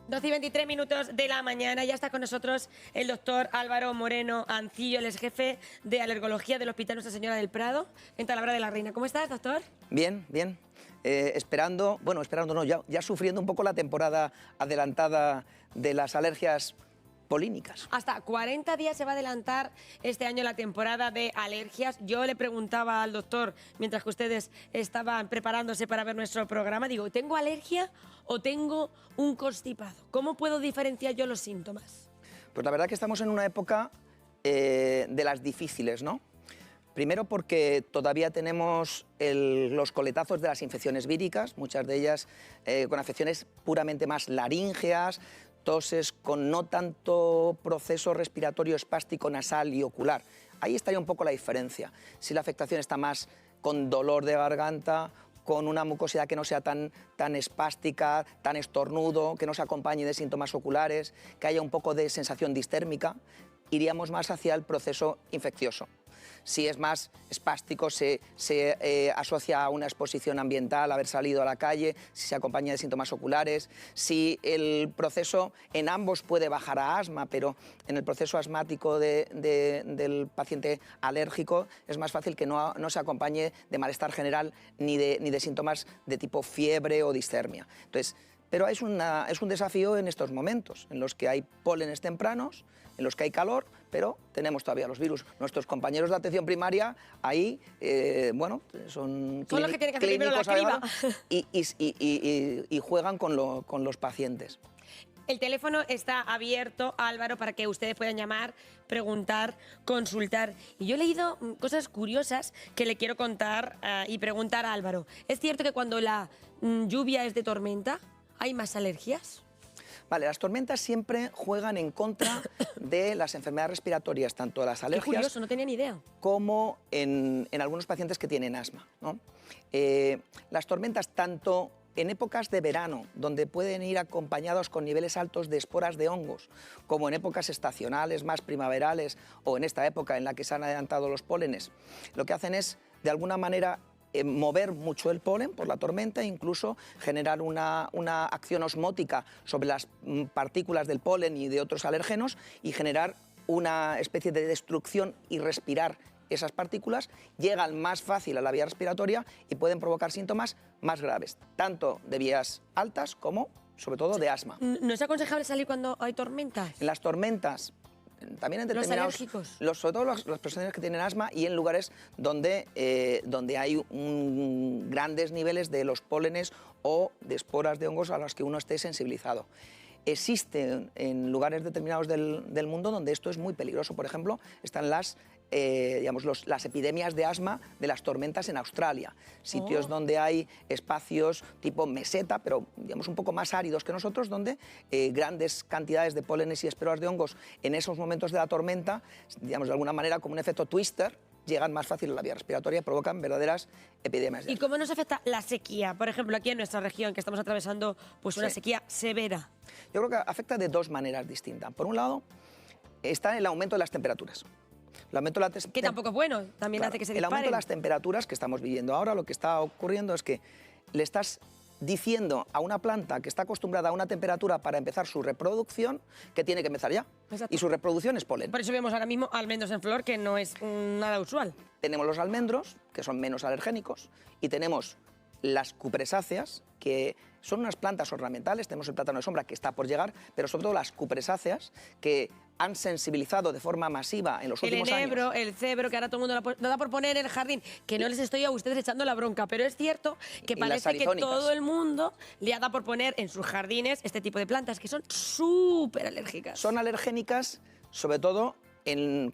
12:23 de la mañana, ya está con nosotros el doctor Álvaro Moreno Ancillo, él es jefe de alergología del Hospital Nuestra Señora del Prado, en Talavera de la Reina. ¿Cómo estás, doctor? Bien, bien. Esperando no, ya sufriendo un poco la temporada adelantada de las alergias polínicas. Hasta 40 días se va a adelantar este año la temporada de alergias. Yo le preguntaba al doctor, mientras que ustedes estaban preparándose para ver nuestro programa, digo, ¿tengo alergia o tengo un constipado? ¿Cómo puedo diferenciar yo los síntomas? Pues la verdad que estamos en una época de las difíciles, ¿no? Primero porque todavía tenemos los coletazos de las infecciones víricas, muchas de ellas con afecciones puramente más laríngeas, toses con no tanto proceso respiratorio espástico nasal y ocular. Ahí estaría un poco la diferencia. Si la afectación está más con dolor de garganta, con una mucosidad que no sea tan espástica, tan estornudo, que no se acompañe de síntomas oculares, que haya un poco de sensación distérmica, iríamos más hacia el proceso infeccioso. Si es más espástico, se asocia a una exposición ambiental, haber salido a la calle, si se acompaña de síntomas oculares, si el proceso en ambos puede bajar a asma, pero en el proceso asmático del paciente alérgico es más fácil que no se acompañe de malestar general ni de síntomas de tipo fiebre o distermia. Entonces, pero es un desafío en estos momentos, en los que hay pólenes tempranos, en los que hay calor, pero tenemos todavía los virus. Nuestros compañeros de atención primaria, ahí, bueno, son los que tienen que hacer primero la criba. Y juegan con los pacientes. El teléfono está abierto, Álvaro, para que ustedes puedan llamar, preguntar, consultar. Y yo he leído cosas curiosas que le quiero contar y preguntar a Álvaro. ¿Es cierto que cuando la lluvia es de tormenta hay más alergias? Vale, las tormentas siempre juegan en contra de las enfermedades respiratorias, tanto las alergias... Qué curioso, no tenía ni idea. ...como en algunos pacientes que tienen asma, ¿no? Las tormentas, tanto en épocas de verano, donde pueden ir acompañados con niveles altos de esporas de hongos, como en épocas estacionales, más primaverales, o en esta época en la que se han adelantado los pólenes, lo que hacen es, de alguna manera, mover mucho el polen por la tormenta e incluso generar una acción osmótica sobre las partículas del polen y de otros alérgenos y generar una especie de destrucción y respirar esas partículas, llegan más fácil a la vía respiratoria y pueden provocar síntomas más graves, tanto de vías altas como, sobre todo, de asma. ¿No es aconsejable salir cuando hay tormentas? En las tormentas, también en determinados... ¿Los alérgicos? Sobre todo las personas que tienen asma y en lugares donde hay grandes niveles de los pólenes o de esporas de hongos a los que uno esté sensibilizado. Existe en lugares determinados del mundo donde esto es muy peligroso. Por ejemplo, están las epidemias de asma de las tormentas en Australia, sitios donde hay espacios tipo meseta, pero digamos un poco más áridos que nosotros, donde grandes cantidades de pólenes y esporas de hongos en esos momentos de la tormenta, digamos de alguna manera como un efecto twister, llegan más fácil a la vía respiratoria y provocan verdaderas epidemias de asma. ¿Y cómo nos afecta la sequía? Por ejemplo, aquí en nuestra región, que estamos atravesando pues una sequía severa. Yo creo que afecta de dos maneras distintas. Por un lado, está el aumento de las temperaturas. Que tampoco es bueno, también hace que se disparen. El aumento de las temperaturas que estamos viviendo ahora, lo que está ocurriendo es que le estás diciendo a una planta que está acostumbrada a una temperatura para empezar su reproducción que tiene que empezar ya. Exacto. Y su reproducción es polen. Por eso vemos ahora mismo almendros en flor, que no es nada usual. Tenemos los almendros, que son menos alergénicos, y tenemos las cupresáceas, que son unas plantas ornamentales. Tenemos el plátano de sombra, que está por llegar, pero sobre todo las cupresáceas, que han sensibilizado de forma masiva en los últimos años. El cebro, que ahora todo el mundo lo da por poner en el jardín, que no les estoy a ustedes echando la bronca, pero es cierto que parece que todo el mundo le ha dado por poner en sus jardines este tipo de plantas, que son súper alérgicas. Son alergénicas, sobre todo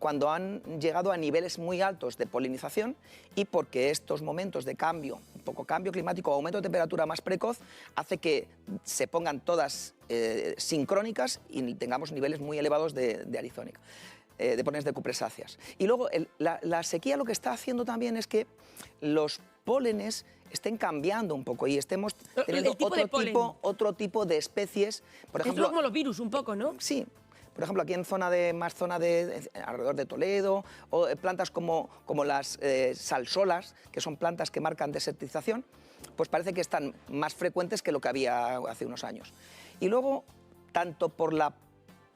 cuando han llegado a niveles muy altos de polinización y porque estos momentos de cambio, un poco cambio climático o aumento de temperatura más precoz, hace que se pongan todas sincrónicas y tengamos niveles muy elevados de arizónica, de pólenes de cupresáceas. Y luego la sequía lo que está haciendo también es que los pólenes estén cambiando un poco y estemos teniendo otro tipo de especies. Por ejemplo, es como los virus un poco, ¿no? Sí. Por ejemplo, aquí en alrededor de Toledo, o plantas como las salsolas, que son plantas que marcan desertización, pues parece que están más frecuentes que lo que había hace unos años. Y luego tanto por la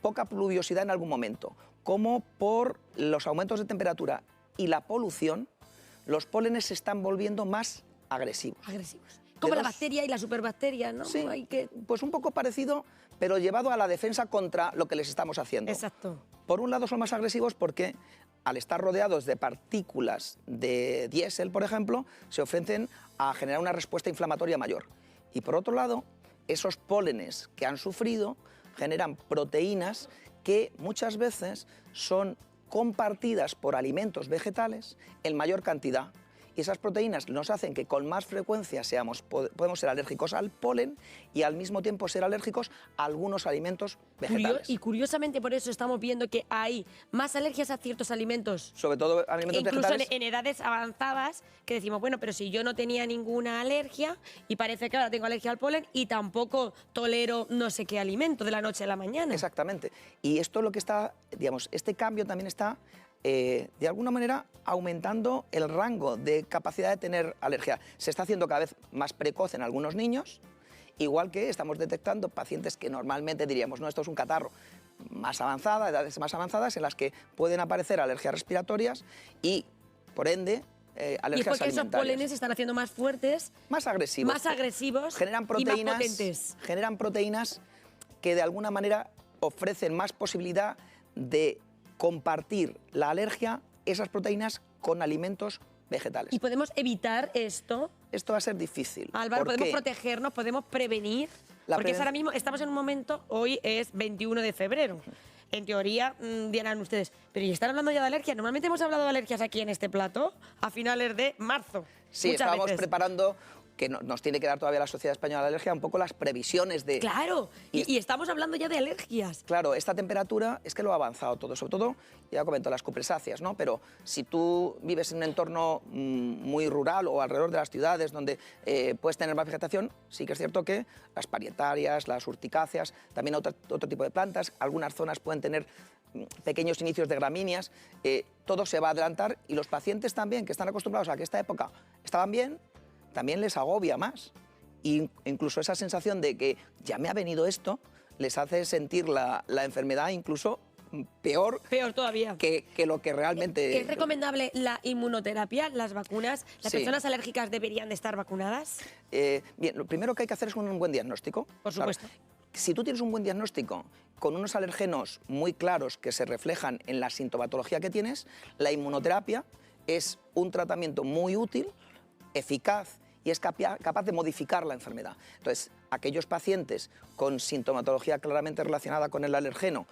poca pluviosidad en algún momento, como por los aumentos de temperatura y la polución, los pólenes se están volviendo más agresivos. Agresivos. Como la bacteria y la superbacteria, ¿no? Sí, pues un poco parecido, pero llevado a la defensa contra lo que les estamos haciendo. Exacto. Por un lado son más agresivos porque al estar rodeados de partículas de diésel, por ejemplo, se ofrecen a generar una respuesta inflamatoria mayor. Y por otro lado, esos pólenes que han sufrido generan proteínas que muchas veces son compartidas por alimentos vegetales en mayor cantidad. Y esas proteínas nos hacen que con más frecuencia podemos ser alérgicos al polen y al mismo tiempo ser alérgicos a algunos alimentos vegetales. Y curiosamente por eso estamos viendo que hay más alergias a ciertos alimentos. Sobre todo alimentos incluso vegetales. en edades avanzadas, que decimos, bueno, pero si yo no tenía ninguna alergia y parece que ahora tengo alergia al polen y tampoco tolero no sé qué alimento de la noche a la mañana. Exactamente. Y esto lo que está, digamos, este cambio también está de alguna manera aumentando el rango de capacidad de tener alergia. Se está haciendo cada vez más precoz en algunos niños, igual que estamos detectando pacientes que normalmente diríamos, no, esto es un catarro, más avanzada, edades más avanzadas, en las que pueden aparecer alergias respiratorias y, por ende, alergias alimentarias. Y porque esos pólenes se están haciendo más fuertes, más agresivos, generan proteínas, y más potentes. Generan proteínas que de alguna manera ofrecen más posibilidad de compartir la alergia, esas proteínas, con alimentos vegetales. ¿Y podemos evitar esto? Esto va a ser difícil. Álvaro, ¿podemos protegernos? ¿Podemos prevenir? Porque ahora mismo estamos en un momento, hoy es 21 de febrero. En teoría, dirán ustedes, pero ¿y están hablando ya de alergias? Normalmente hemos hablado de alergias aquí en este plato a finales de marzo. Sí, estábamos preparando, que nos tiene que dar todavía la Sociedad Española de Alergia, un poco las previsiones de... Claro, y estamos hablando ya de alergias. Claro, esta temperatura es que lo ha avanzado todo, sobre todo, ya comento, las cupresáceas, ¿no? Pero si tú vives en un entorno muy rural o alrededor de las ciudades donde puedes tener más vegetación, sí que es cierto que las parietarias, las urticáceas, también otro tipo de plantas, algunas zonas pueden tener pequeños inicios de gramíneas, todo se va a adelantar y los pacientes también que están acostumbrados a que esta época estaban bien, también les agobia más. Y incluso esa sensación de que ya me ha venido esto, les hace sentir la enfermedad incluso peor todavía que lo que realmente... ¿Es recomendable la inmunoterapia, las vacunas? ¿Las personas alérgicas deberían de estar vacunadas? Bien, lo primero que hay que hacer es un buen diagnóstico. Por supuesto. Claro. Si tú tienes un buen diagnóstico con unos alergenos muy claros que se reflejan en la sintomatología que tienes, la inmunoterapia es un tratamiento muy útil, eficaz y es capaz de modificar la enfermedad. Entonces, aquellos pacientes con sintomatología claramente relacionada con el alergeno,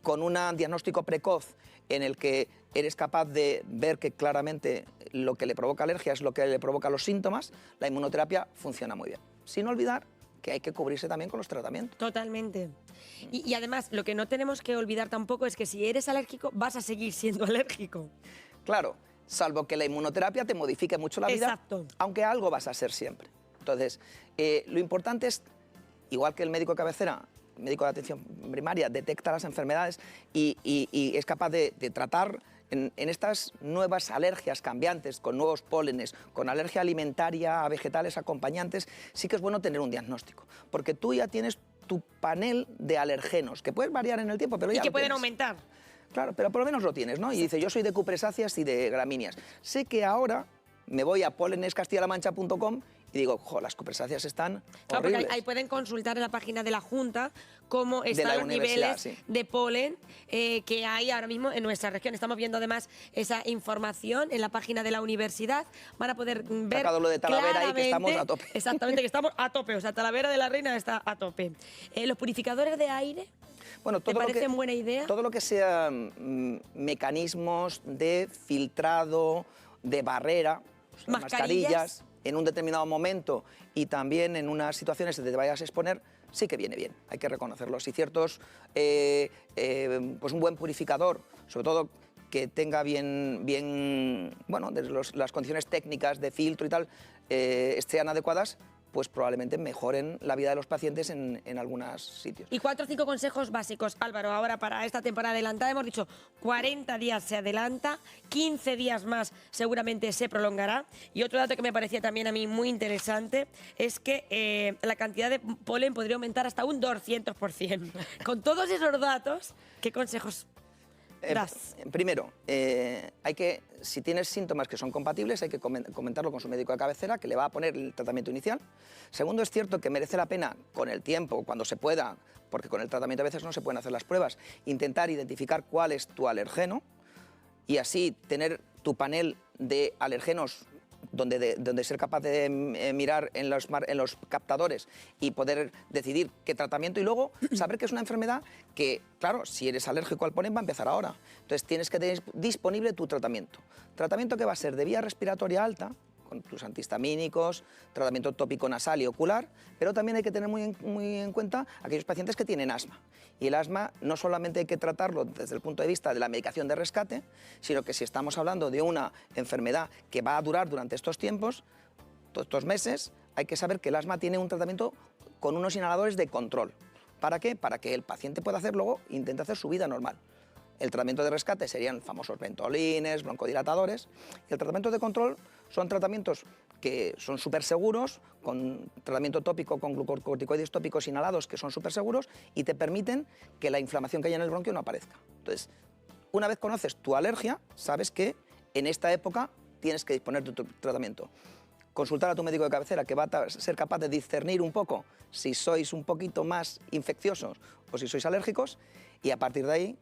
con un diagnóstico precoz en el que eres capaz de ver que claramente lo que le provoca alergia es lo que le provoca los síntomas, la inmunoterapia funciona muy bien. Sin olvidar que hay que cubrirse también con los tratamientos. Totalmente. Y además, lo que no tenemos que olvidar tampoco es que si eres alérgico, vas a seguir siendo alérgico. Claro, salvo que la inmunoterapia te modifique mucho la vida, exacto, aunque algo vas a ser siempre. Entonces, lo importante es, igual que el médico de cabecera, el médico de atención primaria, detecta las enfermedades y es capaz de tratar en estas nuevas alergias cambiantes, con nuevos pólenes, con alergia alimentaria a vegetales acompañantes, sí que es bueno tener un diagnóstico, porque tú ya tienes tu panel de alergenos, que pueden variar en el tiempo, pero ya y que lo pueden tienes. Aumentar. Claro, pero por lo menos lo tienes, ¿no? Y dice, yo soy de cupresáceas y de gramíneas. Sé que ahora me voy a polenescastillalamancha.com y digo, jo, las cupresáceas están horribles. Porque ahí pueden consultar en la página de la Junta cómo están los niveles de polen que hay ahora mismo en nuestra región. Estamos viendo además esa información en la página de la universidad. Van a poder ver sacado lo de Talavera ahí, que estamos a tope. Exactamente, que estamos a tope. O sea, Talavera de la Reina está a tope. Los purificadores de aire, bueno, ¿te parece buena idea? Todo lo que sea mecanismos de filtrado, de barrera, mascarillas en un determinado momento y también en unas situaciones donde te vayas a exponer, sí que viene bien, hay que reconocerlos. Y ciertos, pues un buen purificador, sobre todo que tenga bien bueno, las condiciones técnicas de filtro y tal, estén adecuadas, pues probablemente mejoren la vida de los pacientes en algunos sitios. Y 4 o 5 consejos básicos, Álvaro, ahora para esta temporada adelantada hemos dicho 40 días se adelanta, 15 días más seguramente se prolongará. Y otro dato que me parecía también a mí muy interesante es que la cantidad de polen podría aumentar hasta un 200%. Con todos esos datos, ¿qué consejos das? Primero, si tienes síntomas que son compatibles, hay que comentarlo con su médico de cabecera, que le va a poner el tratamiento inicial. Segundo, es cierto que merece la pena, con el tiempo, cuando se pueda, porque con el tratamiento a veces no se pueden hacer las pruebas, intentar identificar cuál es tu alergeno y así tener tu panel de alergenos donde ser capaz de mirar en los captadores y poder decidir qué tratamiento, y luego saber que es una enfermedad que, claro, si eres alérgico al polen va a empezar ahora. Entonces tienes que tener disponible tu tratamiento. Tratamiento que va a ser de vía respiratoria alta, con tus antihistamínicos, tratamiento tópico nasal y ocular, pero también hay que tener muy en cuenta aquellos pacientes que tienen asma. Y el asma no solamente hay que tratarlo desde el punto de vista de la medicación de rescate, sino que si estamos hablando de una enfermedad que va a durar durante estos tiempos, todos estos meses, hay que saber que el asma tiene un tratamiento con unos inhaladores de control. ¿Para qué? Para que el paciente pueda hacer luego, intente hacer su vida normal. El tratamiento de rescate serían famosos ventolines, broncodilatadores. Y el tratamiento de control son tratamientos que son súper seguros, con tratamiento tópico con glucocorticoides tópicos inhalados que son súper seguros y te permiten que la inflamación que hay en el bronquio no aparezca. Entonces, una vez conoces tu alergia, sabes que en esta época tienes que disponer de tu tratamiento. Consultar a tu médico de cabecera, que va a ser capaz de discernir un poco si sois un poquito más infecciosos o si sois alérgicos, y a partir de ahí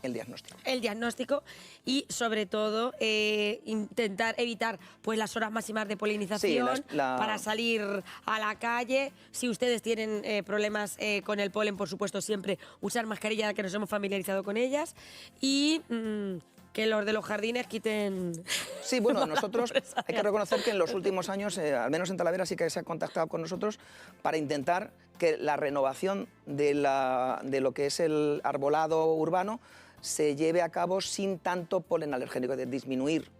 el diagnóstico. El diagnóstico y, sobre todo, intentar evitar pues las horas máximas de polinización para salir a la calle. Si ustedes tienen problemas con el polen, por supuesto, siempre usar mascarilla, que nos hemos familiarizado con ellas. Y que los de los jardines quiten... Sí, bueno, nosotros hay que reconocer que en los últimos años, al menos en Talavera, sí que se ha contactado con nosotros para intentar que la renovación de lo que es el arbolado urbano se lleve a cabo sin tanto polen alergénico, de disminuir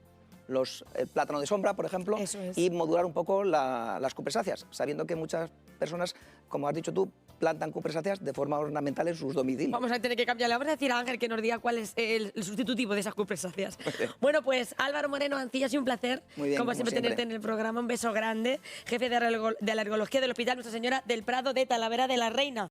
el plátano de sombra, por ejemplo, y modular un poco las cupresáceas, sabiendo que muchas personas, como has dicho tú, plantan cupresáceas de forma ornamental en sus domicilios. Vamos a tener que cambiarle. Vamos a decir a Ángel que nos diga cuál es el sustitutivo de esas cupresáceas. Bueno, pues Álvaro Moreno Ancilla, ha sido un placer, como siempre, tenerte en el programa. Un beso grande. Jefe de alergología del Hospital Nuestra Señora del Prado de Talavera de la Reina.